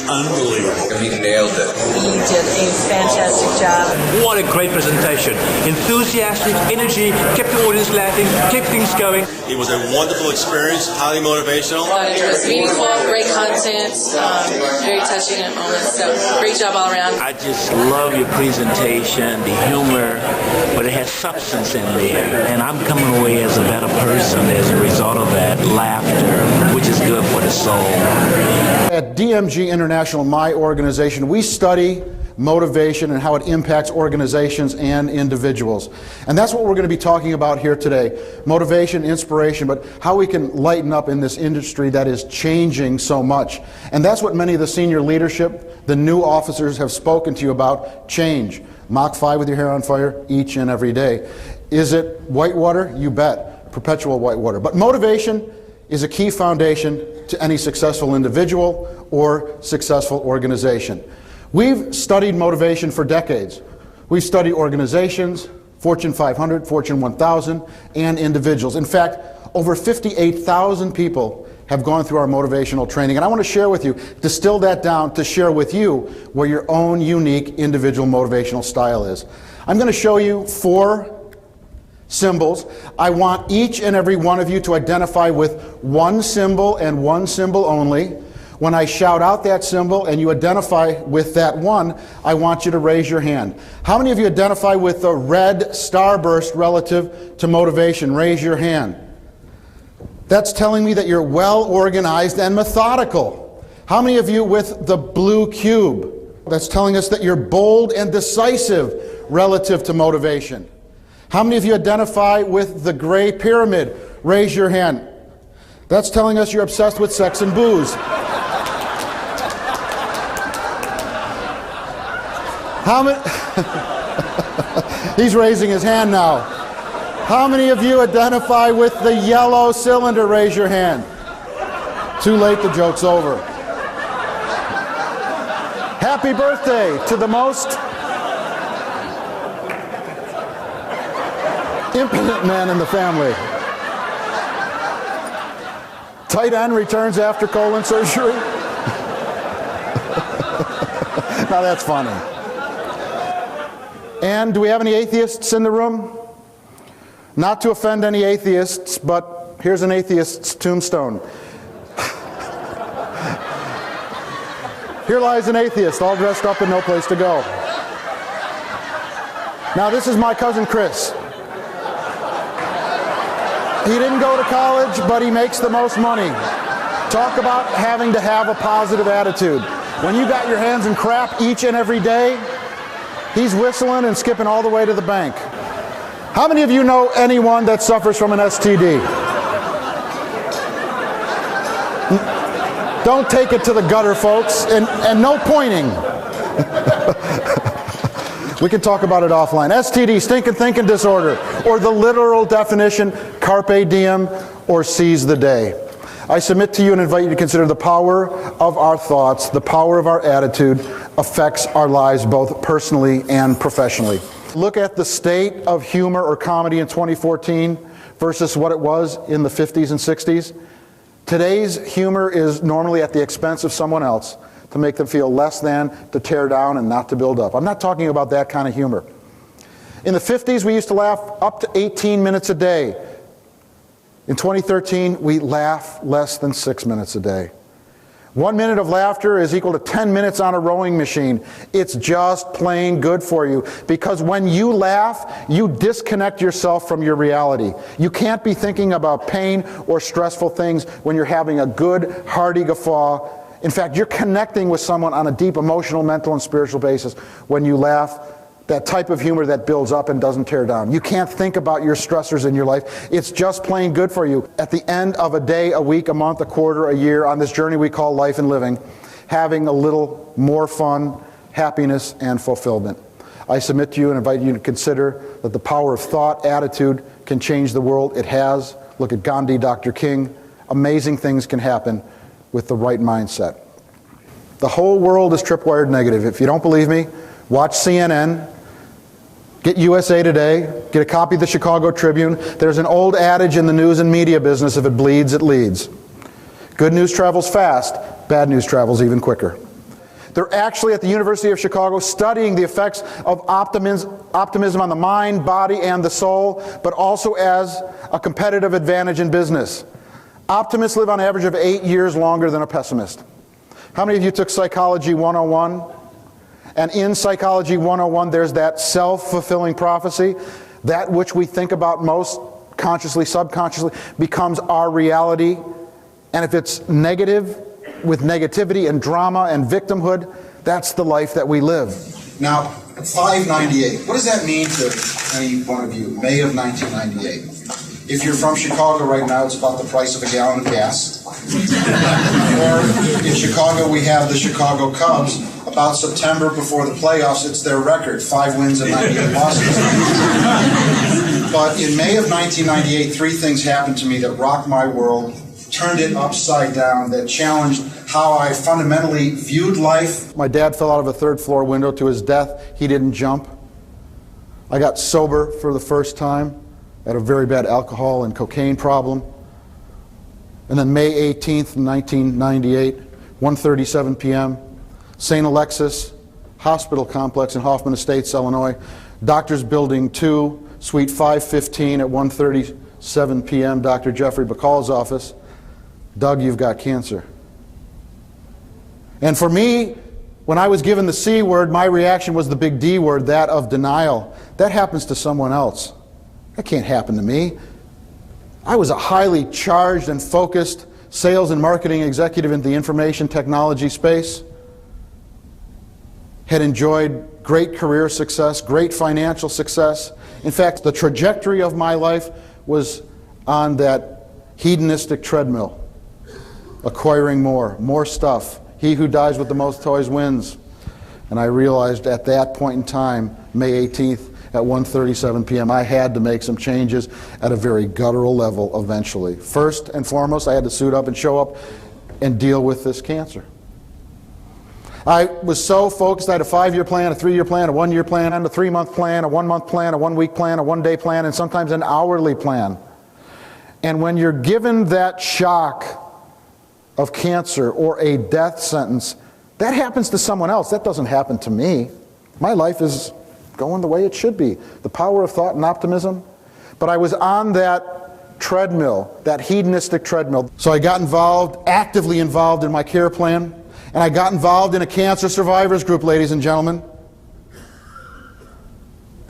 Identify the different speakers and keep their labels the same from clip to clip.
Speaker 1: unbelievable.
Speaker 2: He nailed it.
Speaker 3: He did a fantastic job.
Speaker 4: What a great presentation. Enthusiastic, energy, kept the audience laughing, kept things going.
Speaker 5: It was a wonderful experience, highly motivational.
Speaker 6: It was meaningful, great content, very touching at moments. So great job all around.
Speaker 7: I just love your presentation, the humor, but it has substance in there. And I'm coming away as a better person as a result of that laughter, which is good for the soul.
Speaker 8: At DMG International, my organization, we study motivation and how it impacts organizations and individuals. And that's what we're going to be talking about here today. Motivation, inspiration, but how we can lighten up in this industry that is changing so much. And that's what many of the senior leadership, the new officers have spoken to you about, change. Mach 5 with your hair on fire each and every day. Is it whitewater? You bet. Perpetual whitewater. But motivation is a key foundation to any successful individual or successful organization. We've studied motivation for decades. We've studied organizations, Fortune 500, Fortune 1000, and individuals. In fact, over 58,000 people have gone through our motivational training. And I want to share with you, distill that down to share with you where your own unique individual motivational style is. I'm going to show you 4 symbols. I want each and every one of you to identify with one symbol and one symbol only. When I shout out that symbol and you identify with that one, I want you to raise your hand. How many of you identify with the red starburst relative to motivation? Raise your hand. That's telling me that you're well organized and methodical. How many of you with the blue cube? That's telling us that you're bold and decisive relative to motivation. How many of you identify with the gray pyramid? Raise your hand. That's telling us you're obsessed with sex and booze. How many? He's raising his hand now. How many of you identify with the yellow cylinder? Raise your hand. Too late, the joke's over. Happy birthday to the most impotent man in the family. Tight end returns after colon surgery. Now that's funny. And do we have any atheists in the room? Not to offend any atheists, but here's an atheist's tombstone. Here lies an atheist, all dressed up and no place to go. Now this is my cousin Chris. He didn't go to college, but he makes the most money. Talk about having to have a positive attitude. When you got your hands in crap each and every day, he's whistling and skipping all the way to the bank. How many of you know anyone that suffers from an STD? Don't take it to the gutter, folks, and no pointing. We can talk about it offline. STD, stinking thinking disorder, or the literal definition, carpe diem, or seize the day. I submit to you and invite you to consider the power of our thoughts, the power of our attitude affects our lives both personally and professionally. Look at the state of humor or comedy in 2014 versus what it was in the 50s and 60s. Today's humor is normally at the expense of someone else to make them feel less than, to tear down, and not to build up. I'm not talking about that kind of humor. In the 50s, we used to laugh up to 18 minutes a day. In 2013, we laugh less than 6 minutes a day. 1 minute of laughter is equal to 10 minutes on a rowing machine. It's just plain good for you, because when you laugh, you disconnect yourself from your reality. You can't be thinking about pain or stressful things when you're having a good, hearty guffaw. In fact, you're connecting with someone on a deep emotional, mental, and spiritual basis when you laugh. That type of humor that builds up and doesn't tear down. You can't think about your stressors in your life. It's just plain good for you. At the end of a day, a week, a month, a quarter, a year, on this journey we call life and living, having a little more fun, happiness, and fulfillment. I submit to you and invite you to consider that the power of thought, attitude, can change the world. It has. Look at Gandhi, Dr. King. Amazing things can happen with the right mindset. The whole world is tripwired negative. If you don't believe me, watch CNN. Get USA Today, get a copy of the Chicago Tribune. There's an old adage in the news and media business, if it bleeds, it leads. Good news travels fast, bad news travels even quicker. They're actually at the University of Chicago studying the effects of optimism on the mind, body, and the soul, but also as a competitive advantage in business. Optimists live on average of 8 years longer than a pessimist. How many of you took Psychology 101? And in Psychology 101, there's that self-fulfilling prophecy. That which we think about most consciously, subconsciously, becomes our reality. And if it's negative, with negativity and drama and victimhood, that's the life that we live.
Speaker 1: Now, 598, what does that mean to any one of you? May of 1998. If you're from Chicago right now, it's about the price of a gallon of gas. Or in Chicago, we have the Chicago Cubs. About September before the playoffs, it's their record, 5 wins and 98 losses. But in May of 1998, 3 things happened to me that rocked my world, turned it upside down, that challenged how I fundamentally viewed life.
Speaker 8: My dad fell out of a 3rd-floor window to his death. He didn't jump. I got sober for the first time. I had a very bad alcohol and cocaine problem. And then May 18th, 1998, 1:37 p.m., St. Alexis Hospital Complex in Hoffman Estates, Illinois, Doctors Building 2, Suite 515 at 1:37 p.m., Dr. Jeffrey Bacall's office. Doug, you've got cancer. And for me, when I was given the C word, my reaction was the big D word, that of denial. That happens to someone else. That can't happen to me. I was a highly charged and focused sales and marketing executive in the information technology space. Had enjoyed great career success, great financial success. In fact, the trajectory of my life was on that hedonistic treadmill. Acquiring more stuff. He who dies with the most toys wins. And I realized at that point in time, May 18th at 1:37 p.m., I had to make some changes at a very guttural level eventually. First and foremost, I had to suit up and show up and deal with this cancer. I was so focused. I had a 5-year plan, a 3-year plan, a 1-year plan, a 3-month plan, a 1-month plan, a 1-week plan, a 1-day plan, and sometimes an hourly plan. And when you're given that shock of cancer or a death sentence, that happens to someone else. That doesn't happen to me. My life is going the way it should be. The power of thought and optimism. But I was on that treadmill, that hedonistic treadmill. So I got involved, actively involved in my care plan, and I got involved in a cancer survivors group, ladies and gentlemen.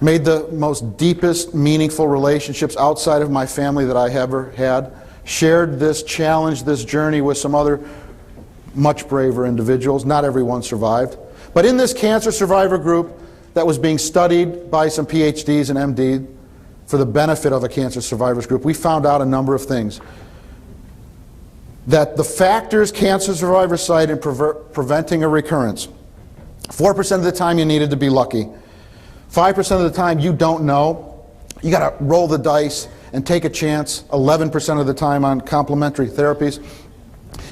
Speaker 8: Made the most deepest, meaningful relationships outside of my family that I ever had. Shared this challenge, this journey with some other much braver individuals. Not everyone survived. But in this cancer survivor group that was being studied by some PhDs and MD for the benefit of a cancer survivors group, we found out a number of things. That the factors cancer survivors cite in preventing a recurrence, 4% of the time you needed to be lucky. 5% of the time you don't know. You got to roll the dice and take a chance 11% of the time on complementary therapies.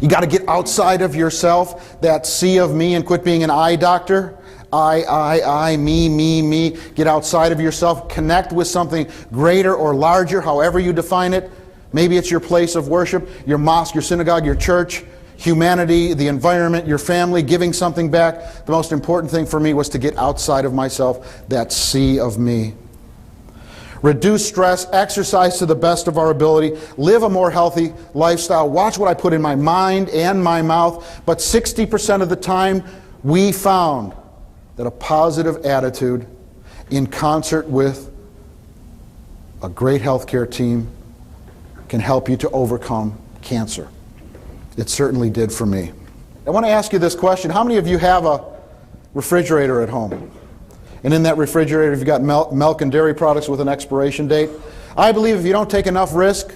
Speaker 8: You got to get outside of yourself, that sea of me, and quit being an eye doctor. I, me. Get outside of yourself. Connect with something greater or larger, however you define it. Maybe it's your place of worship, your mosque, your synagogue, your church, humanity, the environment, your family, giving something back. The most important thing for me was to get outside of myself, that sea of me. Reduce stress, exercise to the best of our ability, live a more healthy lifestyle, watch what I put in my mind and my mouth. But 60% of the time, we found that a positive attitude in concert with a great healthcare team can help you to overcome cancer. It certainly did for me. I want to ask you this question. How many of you have a refrigerator at home? And in that refrigerator, you've got milk and dairy products with an expiration date. I believe if you don't take enough risk,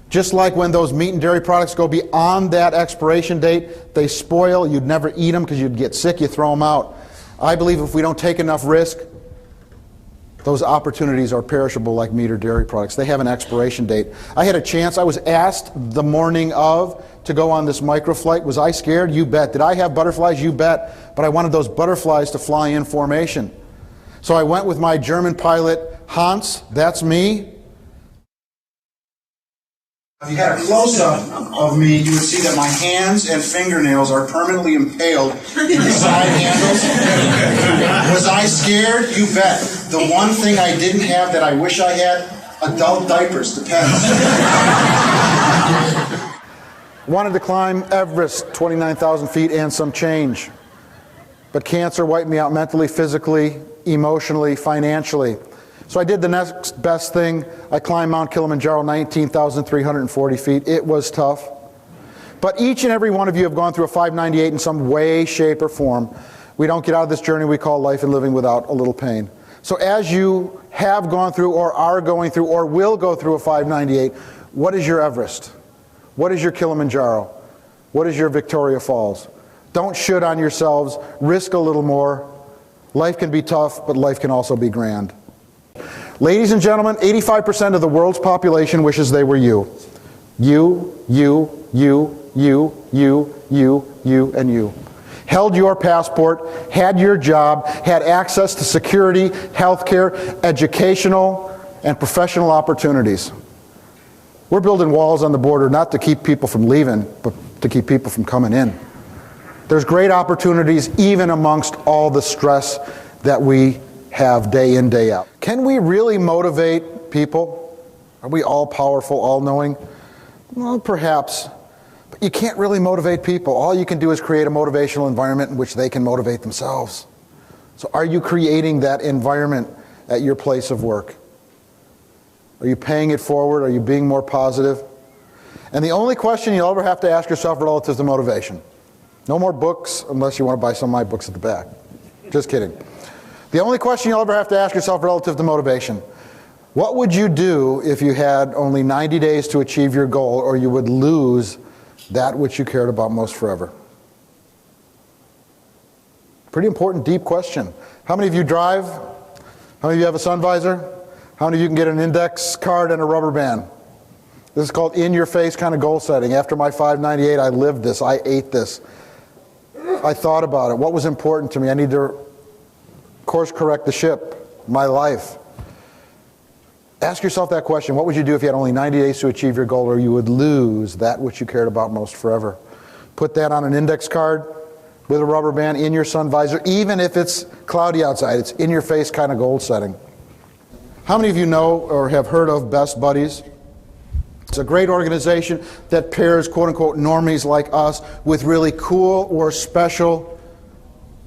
Speaker 8: just like when those meat and dairy products go beyond that expiration date, they spoil. You'd never eat them because you'd get sick. You throw them out. I believe if we don't take enough risk, those opportunities are perishable like meat or dairy products. They have an expiration date. I had a chance. I was asked the morning of to go on this microflight. Was I scared? You bet. Did I have butterflies? You bet. But I wanted those butterflies to fly in formation. So I went with my German pilot, Hans, that's me,
Speaker 1: If you had a close-up of me, you would see that my hands and fingernails are permanently impaled in the side handles. Was I scared? You bet. The one thing I didn't have that I wish I had, adult diapers, depends.
Speaker 8: Wanted to climb Everest, 29,000 feet and some change. But cancer wiped me out mentally, physically, emotionally, financially. So I did the next best thing. I climbed Mount Kilimanjaro, 19,340 feet. It was tough. But each and every one of you have gone through a 598 in some way, shape, or form. We don't get out of this journey we call life and living without a little pain. So as you have gone through or are going through or will go through a 598, what is your Everest? What is your Kilimanjaro? What is your Victoria Falls? Don't should on yourselves. Risk a little more. Life can be tough, but life can also be grand. Ladies and gentlemen, 85% of the world's population wishes they were you. You, and you. Held your passport, had your job, had access to security, healthcare, educational, and professional opportunities. We're building walls on the border not to keep people from leaving, but to keep people from coming in. There's great opportunities even amongst all the stress that we have day in, day out. Can we really motivate people? Are we all powerful, all knowing? Well, perhaps. But you can't really motivate people. All you can do is create a motivational environment in which they can motivate themselves. So are you creating that environment at your place of work? Are you paying it forward? Are you being more positive? And the only question you'll ever have to ask yourself relative to motivation. No more books unless you want to buy some of my books at the back. Just kidding. The only question you'll ever have to ask yourself relative to motivation. What would you do if you had only 90 days to achieve your goal, or you would lose that which you cared about most forever? Pretty important, deep question. How many of you drive? How many of you have a sun visor? How many of you can get an index card and a rubber band? This is called in-your-face kind of goal setting. After my 598, I lived this. I ate this. I thought about it. What was important to me? I need to course correct the ship, my life. Ask yourself that question. What would you do if you had only 90 days to achieve your goal, or you would lose that which you cared about most forever? Put that on an index card with a rubber band in your sun visor, even if it's cloudy outside. It's in-your-face kind of goal setting. How many of you know or have heard of Best Buddies? It's a great organization that pairs quote-unquote normies like us with really cool or special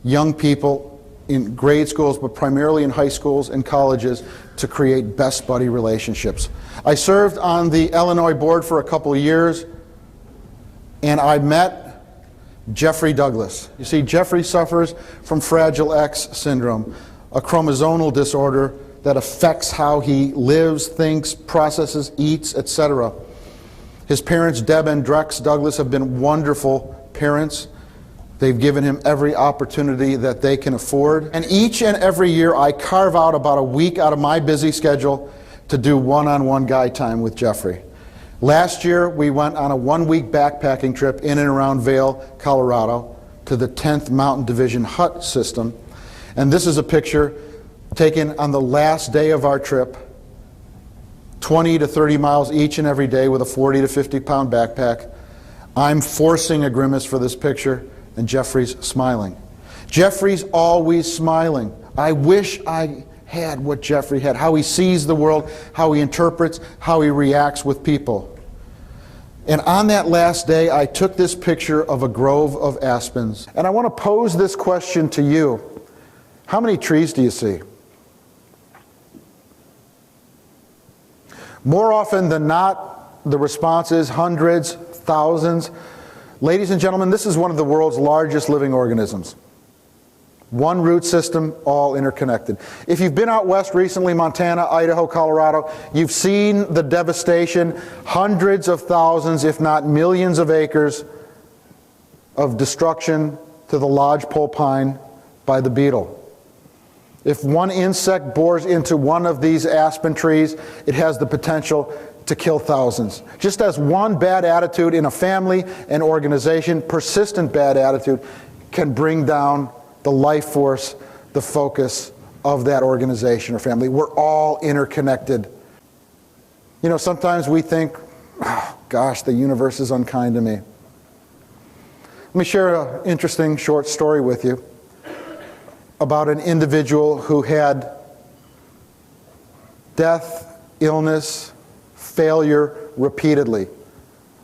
Speaker 8: young people in grade schools, but primarily in high schools and colleges, to create best buddy relationships. I served on the Illinois board for a couple of years, and I met Jeffrey Douglas. You see, Jeffrey suffers from Fragile X syndrome, a chromosomal disorder that affects how he lives, thinks, processes, eats, etc. His parents, Deb and Drex Douglas, have been wonderful parents. They've given him every opportunity that they can afford. And each and every year I carve out about a week out of my busy schedule to do one-on-one guide time with Jeffrey. Last year we went on a one-week backpacking trip in and around Vail, Colorado, to the 10th Mountain Division hut system. And this is a picture taken on the last day of our trip, 20 to 30 miles each and every day with a 40 to 50 pound backpack. I'm forcing a grimace for this picture, and Jeffrey's smiling. Jeffrey's always smiling. I wish I had what Jeffrey had, how he sees the world, how he interprets, how he reacts with people. And on that last day, I took this picture of a grove of aspens. And I want to pose this question to you. How many trees do you see? More often than not, the response is hundreds, thousands. Ladies and gentlemen, this is one of the world's largest living organisms. One root system, all interconnected. If you've been out west recently, Montana, Idaho, Colorado, you've seen the devastation, hundreds of thousands, if not millions of acres of destruction to the lodgepole pine by the beetle. If one insect bores into one of these aspen trees, it has the potential to kill thousands. Just as one bad attitude in a family, an organization, persistent bad attitude, can bring down the life force, the focus of that organization or family. We're all interconnected. You know, sometimes we think, Gosh, the universe is unkind to me. Let me share an interesting short story with you about an individual who had death, illness, failure repeatedly.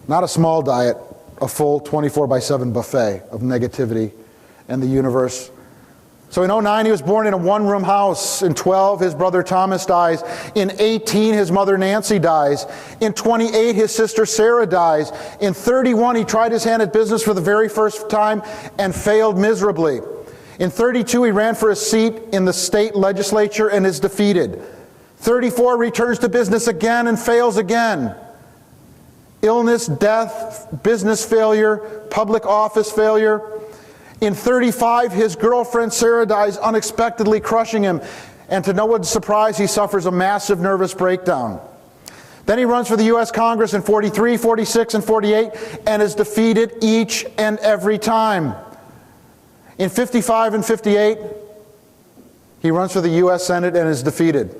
Speaker 8: Not a small diet, a full 24/7 buffet of negativity and the universe. So in 2009, he was born in a one-room house. In 2012, his brother Thomas dies. In 2018, his mother Nancy dies. In 2028, his sister Sarah dies. In 2031, he tried his hand at business for the very first time and failed miserably. In 2032, he ran for a seat in the state legislature and is defeated. 34, returns to business again and fails again. Illness, death, business failure, public office failure. In 35, his girlfriend Sarah dies unexpectedly, crushing him. And to no one's surprise, he suffers a massive nervous breakdown. Then he runs for the U.S. Congress in 43, 46, and 48 and is defeated each and every time. In 55 and 58, he runs for the U.S. Senate and is defeated.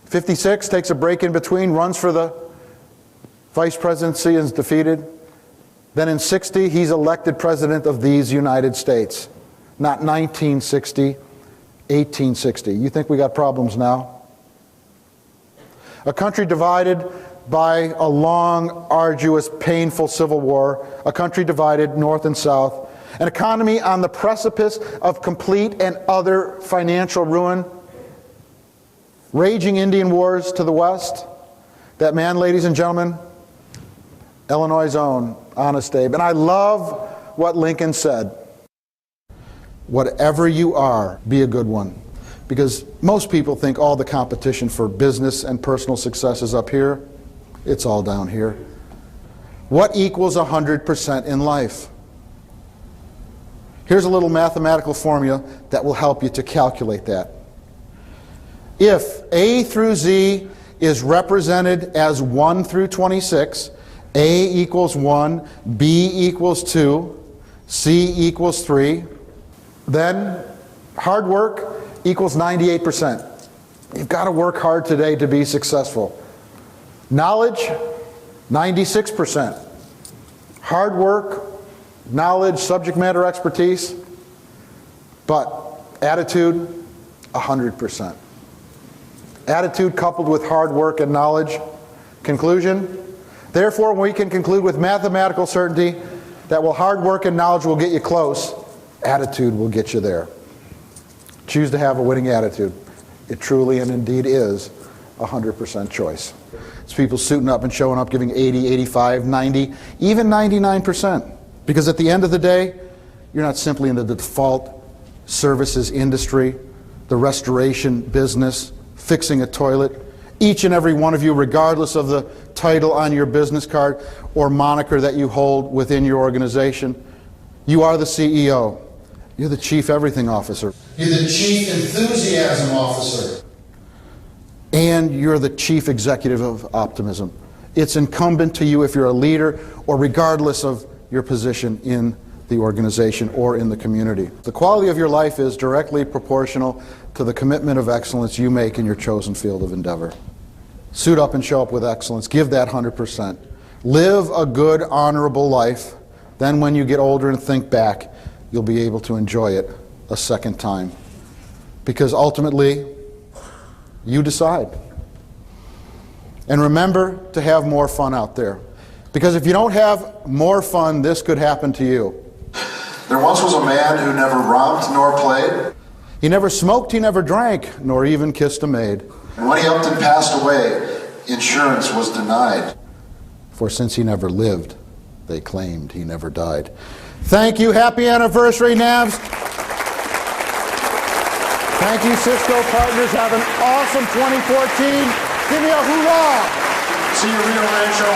Speaker 8: 56, takes a break in between, runs for the vice presidency and is defeated. Then in 60, he's elected president of these United States. Not 1960, 1860. You think we got problems now? A country divided by a long, arduous, painful civil war. A country divided north and south. An economy on the precipice of complete and utter financial ruin. Raging Indian wars to the west. That man, ladies and gentlemen, Illinois' own Honest Abe. And I love what Lincoln said. Whatever you are, be a good one. Because most people think all the competition for business and personal success is up here. It's all down here. What equals 100% in life? Here's a little mathematical formula that will help you to calculate that. If A through Z is represented as 1 through 26, A equals 1, B equals 2, C equals 3, then hard work equals 98%. You've got to work hard today to be successful. Knowledge, 96%. Hard work, knowledge, subject matter expertise, but attitude, 100%. Attitude coupled with hard work and knowledge. Conclusion, therefore, we can conclude with mathematical certainty that while hard work and knowledge will get you close, attitude will get you there. Choose to have a winning attitude. It truly and indeed is a 100% choice. It's people suiting up and showing up, giving 80, 85, 90, even 99%. Because at the end of the day, you're not simply in the default services industry, the restoration business, fixing a toilet. Each and every one of you, regardless of the title on your business card or moniker that you hold within your organization, you are the CEO. You're the Chief Everything Officer. You're the Chief Enthusiasm Officer. And you're the Chief Executive of Optimism. It's incumbent to you, if you're a leader or regardless of your position in the organization or in the community. The quality of your life is directly proportional to the commitment of excellence you make in your chosen field of endeavor. Suit up and show up with excellence. Give that 100%. Live a good, honorable life. Then when you get older and think back, you'll be able to enjoy it a second time. Because ultimately, you decide. And remember to have more fun out there. Because if you don't have more fun, this could happen to you.
Speaker 1: There once was a man who never romped nor played.
Speaker 8: He never smoked, he never drank, nor even kissed a maid.
Speaker 1: And when he upped and passed away, insurance was denied.
Speaker 8: For since he never lived, they claimed he never died. Thank you. Happy anniversary, NAVs. Thank you, Cisco partners. Have an awesome 2014. Give me a hoorah.
Speaker 1: See you, Rio Rancho